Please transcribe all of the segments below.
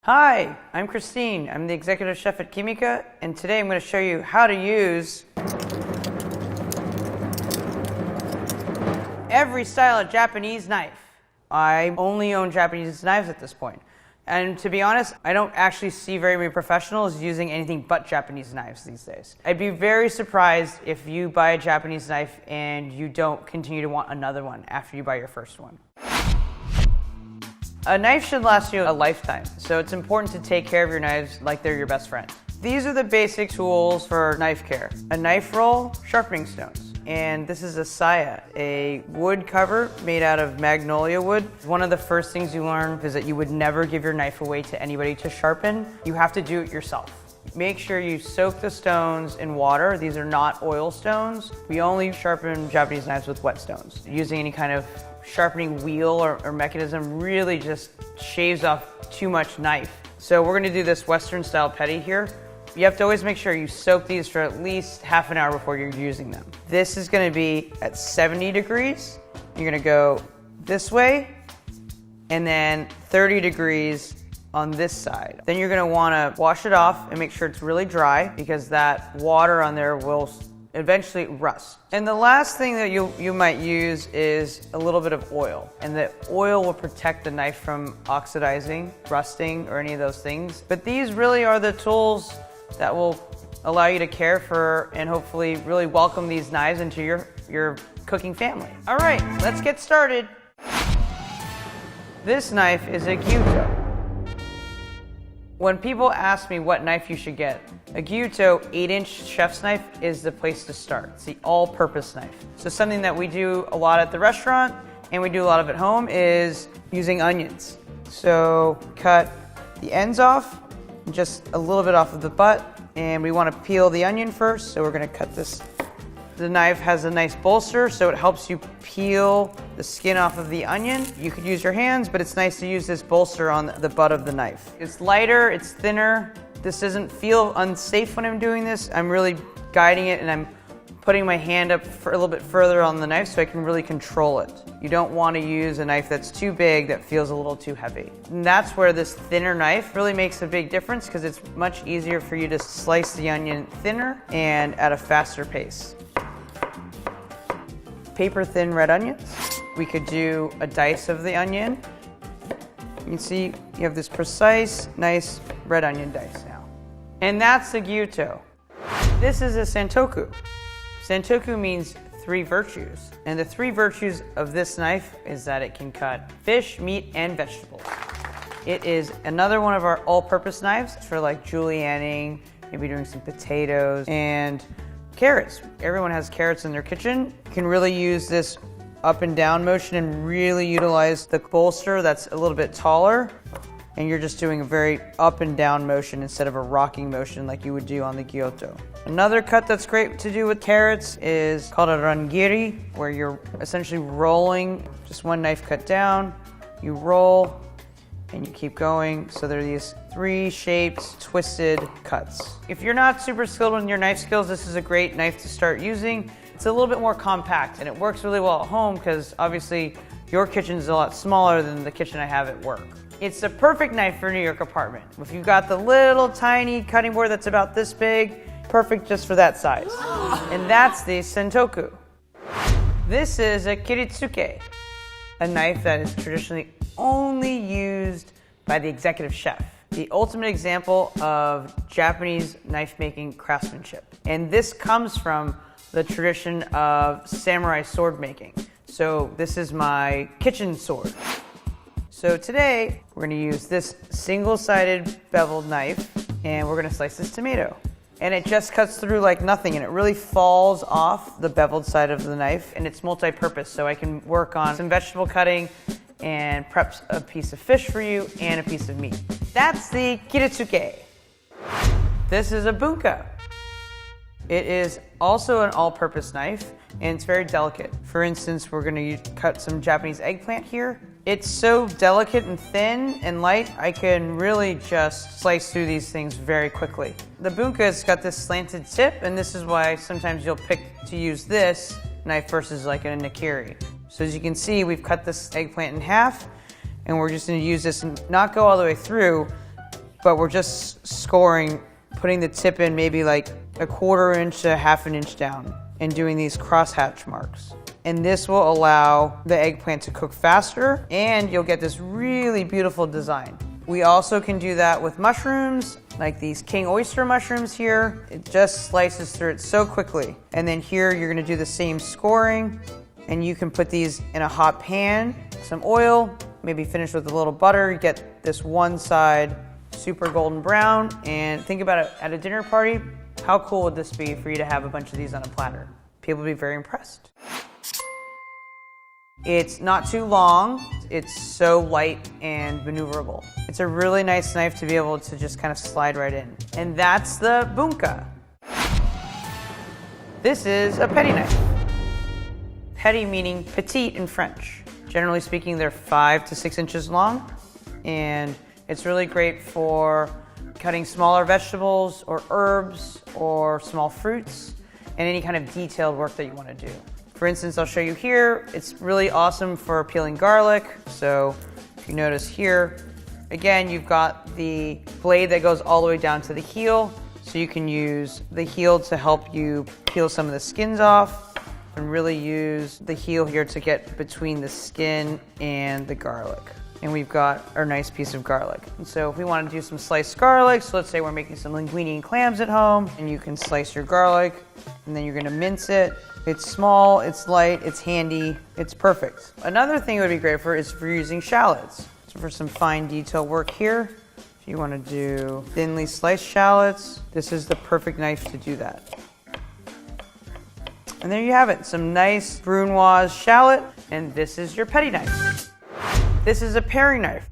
Hi, I'm Christine. I'm the executive chef at Kimika, and today I'm going to show you how to use every style of Japanese knife. I only own Japanese knives at this point. And to be honest, I don't actually see very many professionals using anything but Japanese knives these days. I'd be very surprised if you buy a Japanese knife and you don't continue to want another one after you buy your first one. A knife should last you a lifetime, so it's important to take care of your knives like they're your best friend. These are the basic tools for knife care. A knife roll, sharpening stones. And this is a saya, a wood cover made out of magnolia wood. One of the first things you learn is that you would never give your knife away to anybody to sharpen. You have to do it yourself. Make sure you soak the stones in water. These are not oil stones. We only sharpen Japanese knives with wet stones. Using any kind of sharpening wheel or mechanism really just shaves off too much knife. So we're gonna do this Western style petty here. You have to always make sure you soak these for at least half an hour before you're using them. This is gonna be at 70 degrees. You're gonna go this way and then 30 degrees on this side. Then you're gonna wanna wash it off and make sure it's really dry because that water on there will eventually rust. And the last thing that you might use is a little bit of oil. And the oil will protect the knife from oxidizing, rusting, or any of those things. But these really are the tools that will allow you to care for and hopefully really welcome these knives into your cooking family. All right, let's get started. This knife is a gyuto. When people ask me what knife you should get, a gyuto 8-inch chef's knife is the place to start. It's the all-purpose knife. So something that we do a lot at the restaurant and we do a lot of at home is using onions. So cut the ends off, just a little bit off of the butt, and we want to peel the onion first, so we're going to cut this. The knife has a nice bolster, so it helps you peel the skin off of the onion. You could use your hands, but it's nice to use this bolster on the butt of the knife. It's lighter, it's thinner. This doesn't feel unsafe when I'm doing this. I'm really guiding it and I'm putting my hand up for a little bit further on the knife so I can really control it. You don't want to use a knife that's too big that feels a little too heavy. And that's where this thinner knife really makes a big difference because it's much easier for you to slice the onion thinner and at a faster pace. Paper thin red onions. We could do a dice of the onion. You can see you have this precise, nice red onion dice now. And that's the gyuto. This is a santoku. Santoku means 3 virtues. And the 3 virtues of this knife is that it can cut fish, meat, and vegetables. It is another one of our all-purpose knives for like julienning, maybe doing some potatoes, and carrots. Everyone has carrots in their kitchen. You can really use this up and down motion and really utilize the bolster that's a little bit taller. And you're just doing a very up and down motion instead of a rocking motion like you would do on the gyuto. Another cut that's great to do with carrots is called a rangiri, where you're essentially rolling just one knife cut down. You roll and you keep going. So there are these 3 shaped, twisted cuts. If you're not super skilled in your knife skills, this is a great knife to start using. It's a little bit more compact and it works really well at home because obviously your kitchen is a lot smaller than the kitchen I have at work. It's the perfect knife for a New York apartment. If you've got the little tiny cutting board that's about this big, perfect just for that size. And that's the santoku. This is a kiritsuke, a knife that is traditionally only used by the executive chef. The ultimate example of Japanese knife making craftsmanship. And this comes from the tradition of samurai sword making. So this is my kitchen sword. So today we're going to use this single-sided beveled knife and we're going to slice this tomato. And it just cuts through like nothing and it really falls off the beveled side of the knife, and it's multi-purpose, so I can work on some vegetable cutting and prep a piece of fish for you and a piece of meat. That's the kiritsuke. This is a bunka. It is also an all-purpose knife and it's very delicate. For instance, we're going to cut some Japanese eggplant here. It's so delicate and thin and light, I can really just slice through these things very quickly. The bunka's got this slanted tip, and this is why sometimes you'll pick to use this knife versus like a nikiri. So as you can see, we've cut this eggplant in half, and we're just going to use this and not go all the way through, but we're just scoring, putting the tip in maybe like a 1/4 inch to 1/2 inch down and doing these crosshatch marks. And this will allow the eggplant to cook faster and you'll get this really beautiful design. We also can do that with mushrooms, like these king oyster mushrooms here. It just slices through it so quickly. And then here you're gonna do the same scoring, and you can put these in a hot pan, some oil, maybe finish with a little butter, get this one side super golden brown, and think about it at a dinner party. How cool would this be for you to have a bunch of these on a platter? People would be very impressed. It's not too long. It's so light and maneuverable. It's a really nice knife to be able to just kind of slide right in. And that's the bunka. This is a petty knife. Petty meaning petite in French. Generally speaking, they're 5 to 6 inches long, and it's really great for cutting smaller vegetables or herbs or small fruits and any kind of detailed work that you want to do. For instance, I'll show you here, it's really awesome for peeling garlic. So if you notice here, again, you've got the blade that goes all the way down to the heel. So you can use the heel to help you peel some of the skins off and really use the heel here to get between the skin and the garlic. And we've got our nice piece of garlic. And so if we want to do some sliced garlic, so let's say we're making some linguine and clams at home, and you can slice your garlic, and then you're gonna mince it. It's small, it's light, it's handy, it's perfect. Another thing it would be great for is for using shallots. So for some fine detail work here, if you want to do thinly sliced shallots, this is the perfect knife to do that. And there you have it, some nice Brunoise shallot, and this is your petty knife. This is a paring knife.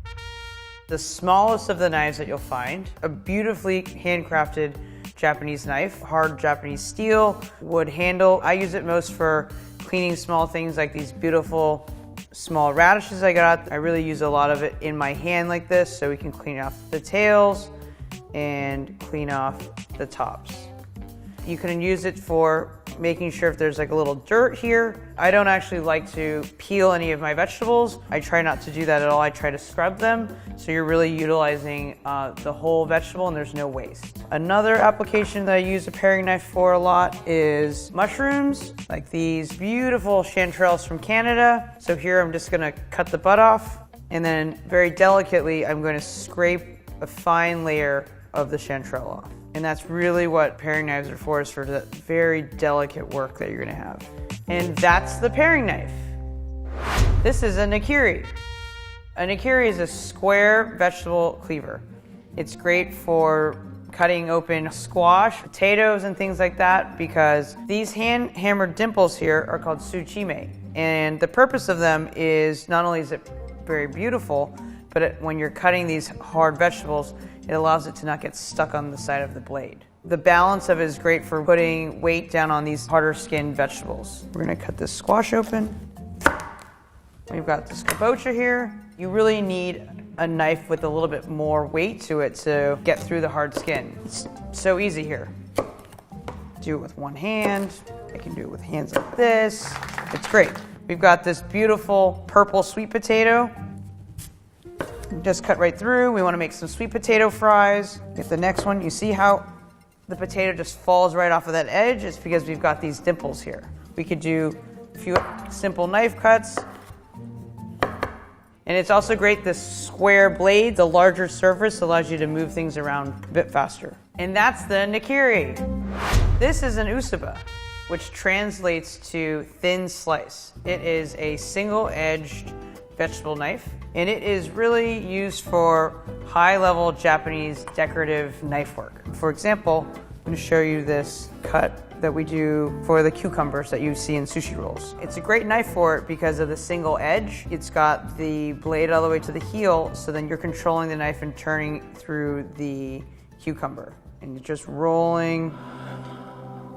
The smallest of the knives that you'll find, a beautifully handcrafted Japanese knife, hard Japanese steel, wood handle. I use it most for cleaning small things like these beautiful small radishes I got. I really use a lot of it in my hand like this, so we can clean off the tails and clean off the tops. You can use it for making sure if there's like a little dirt here. I don't actually like to peel any of my vegetables. I try not to do that at all. I try to scrub them. So you're really utilizing the whole vegetable and there's no waste. Another application that I use a paring knife for a lot is mushrooms, like these beautiful chanterelles from Canada. So here I'm just gonna cut the butt off, and then very delicately, I'm gonna scrape a fine layer of the chanterelle off. And that's really what paring knives are for, is for the very delicate work that you're gonna have. And that's the paring knife. This is a nakiri. A nakiri is a square vegetable cleaver. It's great for cutting open squash, potatoes, and things like that, because these hand-hammered dimples here are called tsuchime. And the purpose of them is, not only is it very beautiful, but when you're cutting these hard vegetables, it allows it to not get stuck on the side of the blade. The balance of it is great for putting weight down on these harder skinned vegetables. We're gonna cut this squash open. We've got this kabocha here. You really need a knife with a little bit more weight to it to get through the hard skin. It's so easy here. Do it with one hand. I can do it with hands like this. It's great. We've got this beautiful purple sweet potato. Just cut right through. We want to make some sweet potato fries. Get the next one. You see how the potato just falls right off of that edge? It's because we've got these dimples here. We could do a few simple knife cuts. And it's also great, this square blade, the larger surface allows you to move things around a bit faster. And that's the nakiri. This is an usaba, which translates to thin slice. It is a single-edged vegetable knife, and it is really used for high-level Japanese decorative knife work. For example, I'm going to show you this cut that we do for the cucumbers that you see in sushi rolls. It's a great knife for it because of the single edge. It's got the blade all the way to the heel, so then you're controlling the knife and turning through the cucumber. And you're just rolling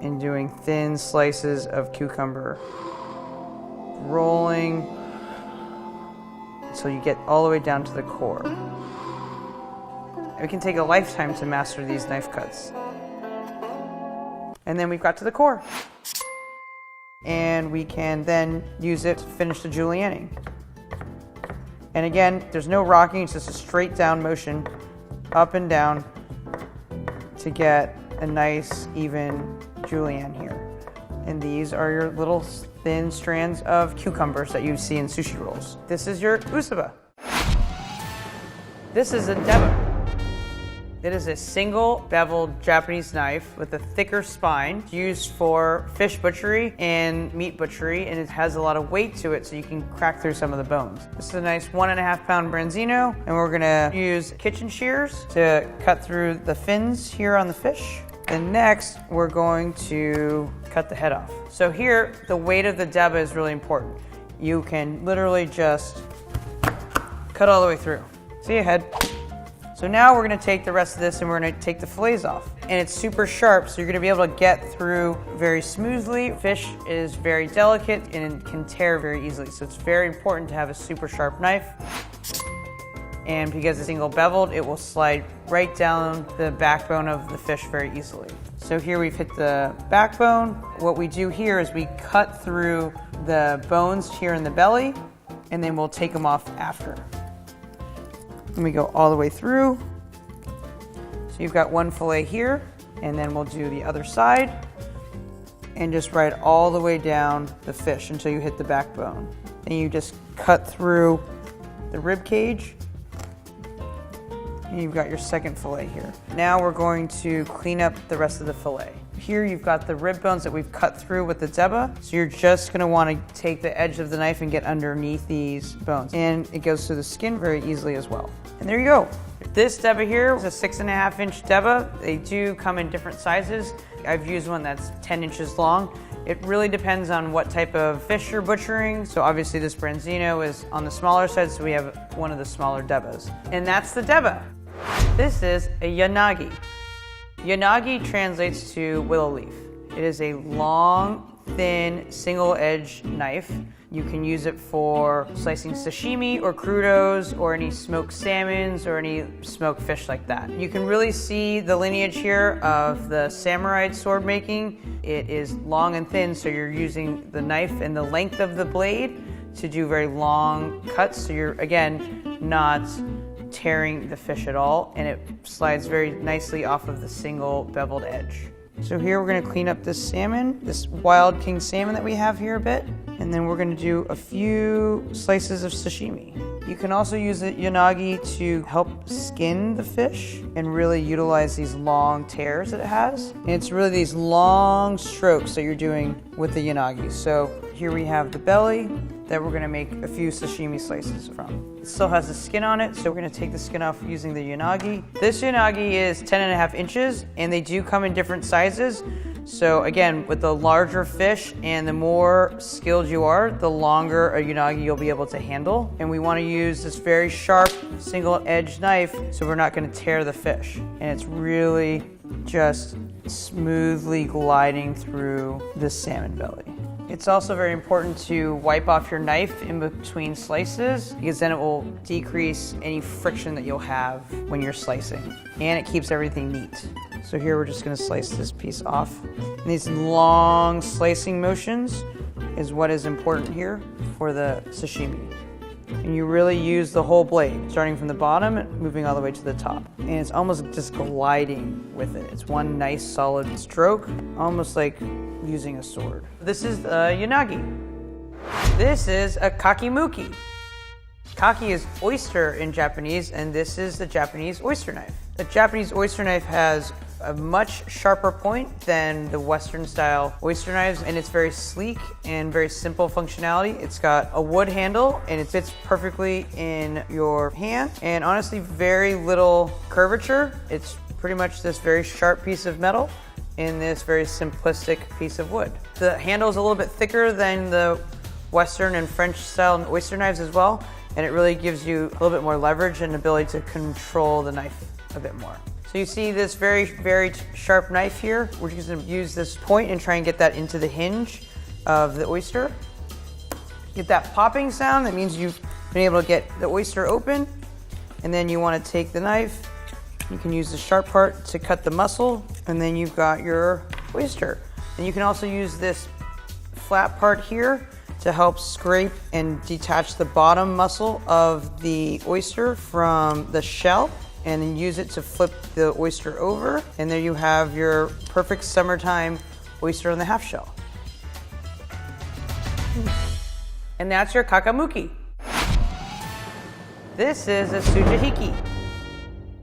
and doing thin slices of cucumber. Rolling until you get all the way down to the core. It can take a lifetime to master these knife cuts. And then we've got to the core. And we can then use it to finish the julienning. And again, there's no rocking, it's just a straight down motion up and down to get a nice, even julienne here. And these are your little thin strands of cucumbers that you see in sushi rolls. This is your usaba. This is a deba. It is a single beveled Japanese knife with a thicker spine used for fish butchery and meat butchery, and it has a lot of weight to it so you can crack through some of the bones. This is a nice 1.5 pound branzino, and we're gonna use kitchen shears to cut through the fins here on the fish. And next, we're going to cut the head off. So here, the weight of the deba is really important. You can literally just cut all the way through. See your head. So now we're gonna take the rest of this and we're gonna take the fillets off. And it's super sharp, so you're gonna be able to get through very smoothly. Fish is very delicate and it can tear very easily. So it's very important to have a super sharp knife. And because it's single beveled, it will slide right down the backbone of the fish very easily. So here we've hit the backbone. What we do here is we cut through the bones here in the belly, and then we'll take them off after. And we go all the way through. So you've got one fillet here, and then we'll do the other side, and just ride all the way down the fish until you hit the backbone. And you just cut through the rib cage, and you've got your second fillet here. Now we're going to clean up the rest of the fillet. Here you've got the rib bones that we've cut through with the deba. So you're just gonna wanna take the edge of the knife and get underneath these bones. And it goes through the skin very easily as well. And there you go. This deba here is a 6.5 inch deba. They do come in different sizes. I've used one that's 10 inches long. It really depends on what type of fish you're butchering. So obviously this branzino is on the smaller side, so we have one of the smaller debas. And that's the deba. This is a yanagi. Yanagi translates to willow leaf. It is a long, thin, single-edged knife. You can use it for slicing sashimi or crudos or any smoked salmons or any smoked fish like that. You can really see the lineage here of the samurai sword making. It is long and thin, so you're using the knife and the length of the blade to do very long cuts. So you're, again, not tearing the fish at all, and it slides very nicely off of the single beveled edge. So here we're gonna clean up this salmon, this wild king salmon that we have here a bit, and then we're gonna do a few slices of sashimi. You can also use the yanagi to help skin the fish and really utilize these long tears that it has. And it's really these long strokes that you're doing with the yanagi. So here we have the belly that we're gonna make a few sashimi slices from. It still has the skin on it, so we're gonna take the skin off using the yanagi. This yanagi is 10.5 inches, and they do come in different sizes. So again, with the larger fish and the more skilled you are, the longer a yanagi you'll be able to handle. And we wanna use this very sharp single-edged knife so we're not gonna tear the fish. And it's really just smoothly gliding through the salmon belly. It's also very important to wipe off your knife in between slices, because then it will decrease any friction that you'll have when you're slicing. And it keeps everything neat. So here we're just gonna slice this piece off. And these long slicing motions is what is important here for the sashimi. And you really use the whole blade, starting from the bottom and moving all the way to the top. And it's almost just gliding with it. It's one nice solid stroke, almost like using a sword. This is the yanagi. This is a kakimuki. Kaki is oyster in Japanese, and this is the Japanese oyster knife. The Japanese oyster knife has a much sharper point than the Western style oyster knives, and it's very sleek and very simple functionality. It's got a wood handle and it fits perfectly in your hand, and honestly very little curvature. It's pretty much this very sharp piece of metal in this very simplistic piece of wood. The handle is a little bit thicker than the Western and French style oyster knives as well, and it really gives you a little bit more leverage and ability to control the knife a bit more. So you see this very, very sharp knife here. We're just gonna use this point and try and get that into the hinge of the oyster. Get that popping sound, that means you've been able to get the oyster open, and then you wanna take the knife. You can use the sharp part to cut the muscle, and then you've got your oyster. And you can also use this flat part here to help scrape and detach the bottom muscle of the oyster from the shell. and then use it to flip the oyster over. And there you have your perfect summertime oyster on the half shell. And that's your kakamuki. This is a sujihiki.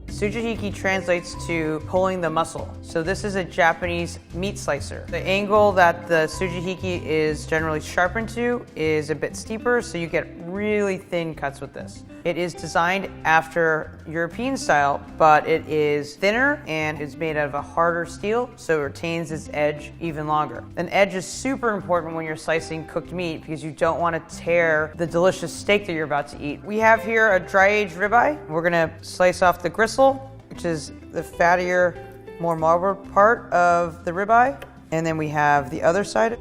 Sujihiki translates to pulling the muscle. So this is a Japanese meat slicer. The angle that the sujihiki is generally sharpened to is a bit steeper, so you get really thin cuts with this. It is designed after European style, but it is thinner and is made out of a harder steel, so it retains its edge even longer. An edge is super important when you're slicing cooked meat because you don't want to tear the delicious steak that you're about to eat. We have here a dry-aged ribeye. We're gonna slice off the gristle, which is the fattier, more marbled part of the ribeye. And then we have the other side.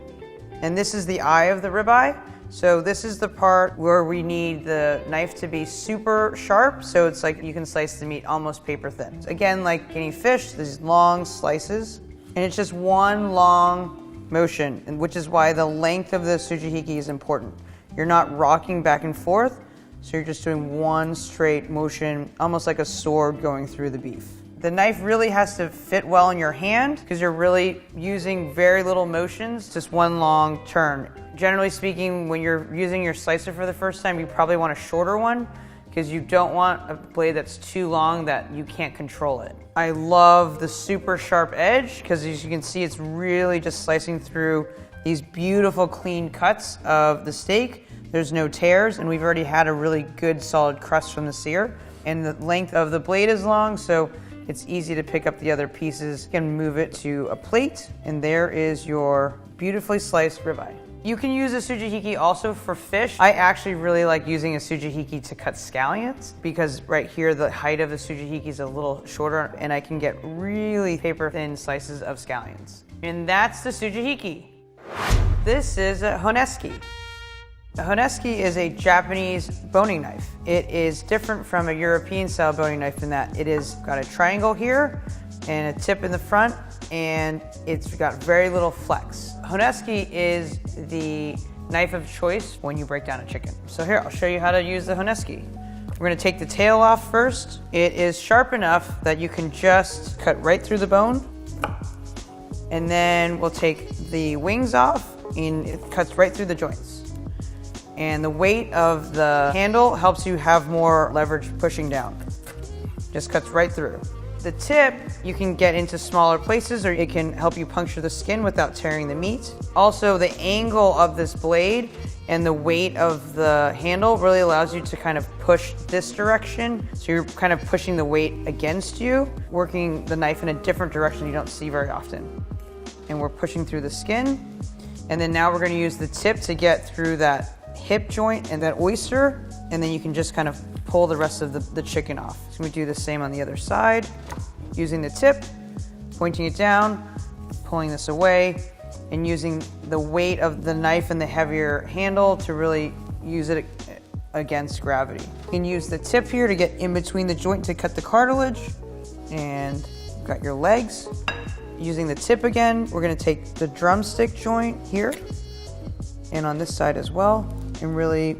And this is the eye of the ribeye. So this is the part where we need the knife to be super sharp, so it's like you can slice the meat almost paper thin. Again, like any fish, these long slices, and it's just one long motion, and which is why the length of the sujihiki is important. You're not rocking back and forth, so you're just doing one straight motion, almost like a sword going through the beef. The knife really has to fit well in your hand because you're really using very little motions, just one long turn. Generally speaking, when you're using your slicer for the first time, you probably want a shorter one because you don't want a blade that's too long that you can't control it. I love the super sharp edge because as you can see, it's really just slicing through these beautiful clean cuts of the steak. There's no tears, and we've already had a really good solid crust from the sear. And the length of the blade is long, so it's easy to pick up the other pieces and move it to a plate. And there is your beautifully sliced ribeye. You can use a sujihiki also for fish. I actually really like using a sujihiki to cut scallions because right here the height of the sujihiki is a little shorter and I can get really paper thin slices of scallions. And that's the sujihiki. This is a honeski. A honeski is a Japanese boning knife. It is different from a European style boning knife in that it is got a triangle here and a tip in the front, and it's got very little flex. Honeski is the knife of choice when you break down a chicken. So here, I'll show you how to use the honeski. We're gonna take the tail off first. It is sharp enough that you can just cut right through the bone. And then we'll take the wings off and it cuts right through the joints. And the weight of the handle helps you have more leverage pushing down. Just cuts right through. The tip, you can get into smaller places or it can help you puncture the skin without tearing the meat. Also, the angle of this blade and the weight of the handle really allows you to kind of push this direction. So you're kind of pushing the weight against you, working the knife in a different direction you don't see very often. And we're pushing through the skin. And then now we're gonna use the tip to get through that hip joint and that oyster, and then you can just kind of pull the rest of the chicken off. So we do the same on the other side, using the tip, pointing it down, pulling this away, and using the weight of the knife and the heavier handle to really use it against gravity. You can use the tip here to get in between the joint to cut the cartilage, and you've got your legs. Using the tip again, we're gonna take the drumstick joint here, and on this side as well, and really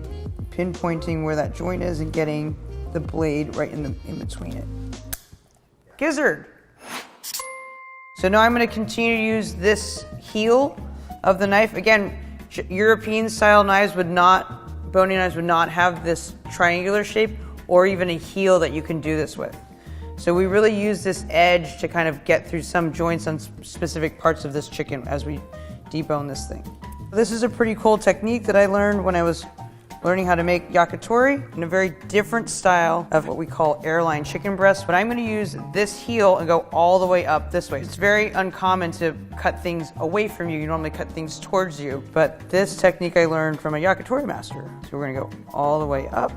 pinpointing where that joint is and getting the blade right in between it. Gizzard. So now I'm going to continue to use this heel of the knife. Again, European style knives would not, boning knives would not have this triangular shape or even a heel that you can do this with. So we really use this edge to kind of get through some joints on specific parts of this chicken as we debone this thing. This is a pretty cool technique that I learned when I was learning how to make yakitori in a very different style of what we call airline chicken breast. But I'm going to use this heel and go all the way up this way. It's very uncommon to cut things away from you. You normally cut things towards you. But this technique I learned from a yakitori master. So we're going to go all the way up.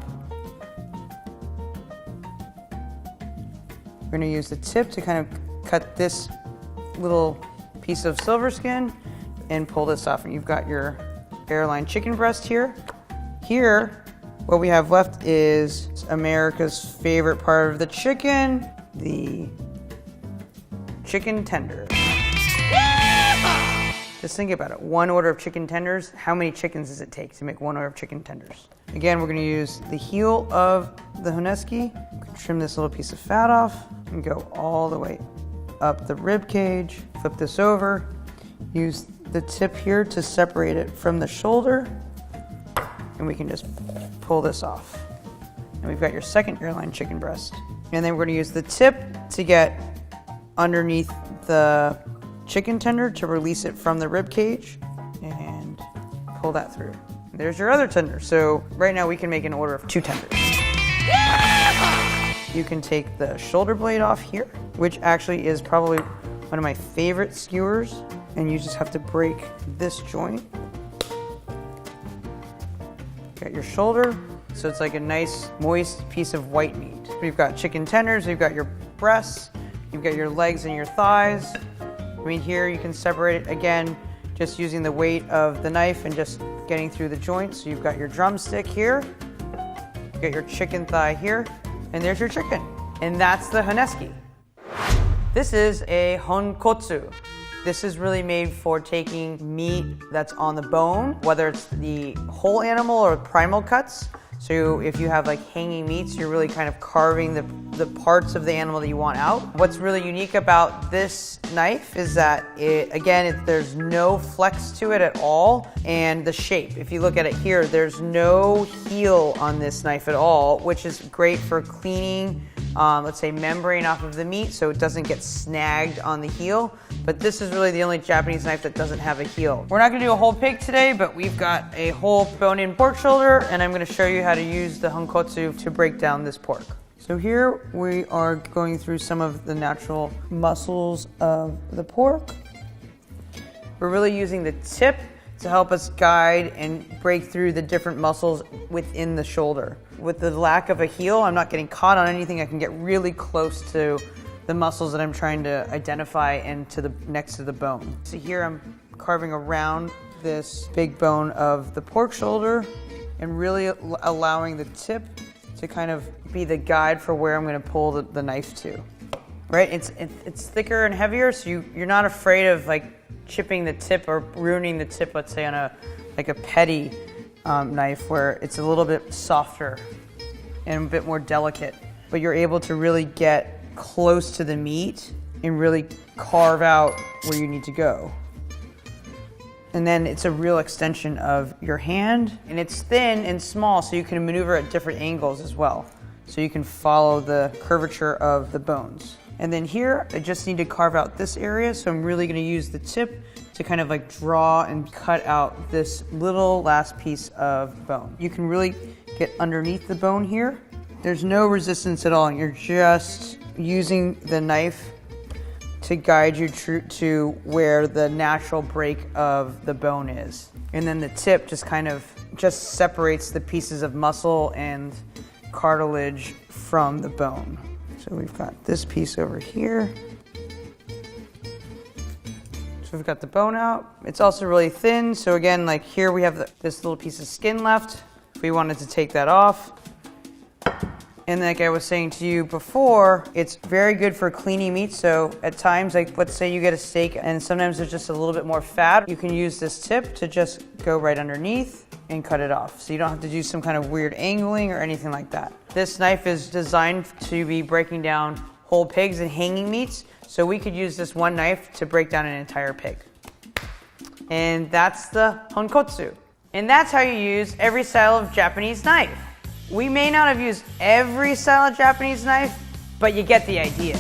We're going to use the tip to kind of cut this little piece of silver skin and pull this off, and you've got your airline chicken breast here. Here, what we have left is America's favorite part of the chicken, the chicken tender. Just think about it, 1 order of chicken tenders, how many chickens does it take to make 1 order of chicken tenders? Again, we're gonna use the heel of the honeski, trim this little piece of fat off and go all the way up the rib cage. Flip this over. Use the tip here to separate it from the shoulder. And we can just pull this off. And we've got your second airline chicken breast. And then we're gonna use the tip to get underneath the chicken tender to release it from the rib cage and pull that through. There's your other tender. So right now we can make an order of 2 tenders. You can take the shoulder blade off here, which actually is probably one of my favorite skewers. And you just have to break this joint. Got your shoulder. So it's like a nice, moist piece of white meat. We've got chicken tenders, we've got your breasts, you've got your legs and your thighs. I mean, here you can separate it again, just using the weight of the knife and just getting through the joints. So you've got your drumstick here, you've got your chicken thigh here, and there's your chicken. And that's the haneski. This is a honkotsu. This is really made for taking meat that's on the bone, whether it's the whole animal or primal cuts. So if you have like hanging meats, you're really kind of carving the parts of the animal that you want out. What's really unique about this knife is that there's no flex to it at all. And the shape, if you look at it here, there's no heel on this knife at all, which is great for cleaning, let's say, membrane off of the meat so it doesn't get snagged on the heel. But this is really the only Japanese knife that doesn't have a heel. We're not gonna do a whole pig today, but we've got a whole bone-in pork shoulder, and I'm gonna show you how to use the honkotsu to break down this pork. So here we are going through some of the natural muscles of the pork. We're really using the tip to help us guide and break through the different muscles within the shoulder. With the lack of a heel, I'm not getting caught on anything. I can get really close to the muscles that I'm trying to identify and next to the bone. So here I'm carving around this big bone of the pork shoulder and really allowing the tip to kind of be the guide for where I'm going to pull the knife to. Right? It's thicker and heavier, so you're not afraid of like chipping the tip or ruining the tip, let's say on a petty knife where it's a little bit softer and a bit more delicate. But you're able to really get close to the meat and really carve out where you need to go. And then it's a real extension of your hand, and it's thin and small, so you can maneuver at different angles as well. So you can follow the curvature of the bones. And then here, I just need to carve out this area, so I'm really gonna use the tip to kind of like draw and cut out this little last piece of bone. You can really get underneath the bone here. There's no resistance at all, and you're just using the knife to guide you to where the natural break of the bone is. And then the tip just separates the pieces of muscle and cartilage from the bone. So we've got this piece over here. So we've got the bone out. It's also really thin. So again, like here we have this little piece of skin left. If we wanted to take that off. And like I was saying to you before, it's very good for cleaning meat. So at times, like let's say you get a steak and sometimes there's just a little bit more fat. You can use this tip to just go right underneath and cut it off. So you don't have to do some kind of weird angling or anything like that. This knife is designed to be breaking down whole pigs and hanging meats. So we could use this one knife to break down an entire pig. And that's the honkotsu. And that's how you use every style of Japanese knife. We may not have used every style of Japanese knife, but you get the idea.